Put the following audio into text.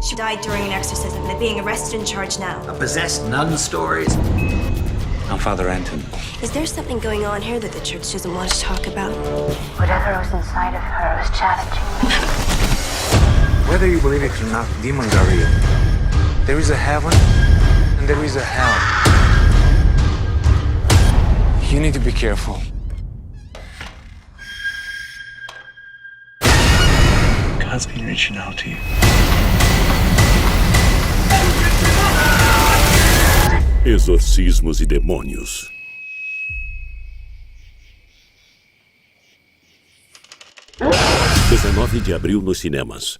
She died during an exorcism. They're being arrested and charged now. A possessed nun stories? I'm Father Anton. Is there something going on here that the church doesn't want to talk about? Whatever was inside of her was challenging me. Whether you believe it or not, demons are real. There is a heaven and there is a hell. You need to be careful. God's been reaching out to you. Exorcismos e Demônios. 19 de abril nos cinemas.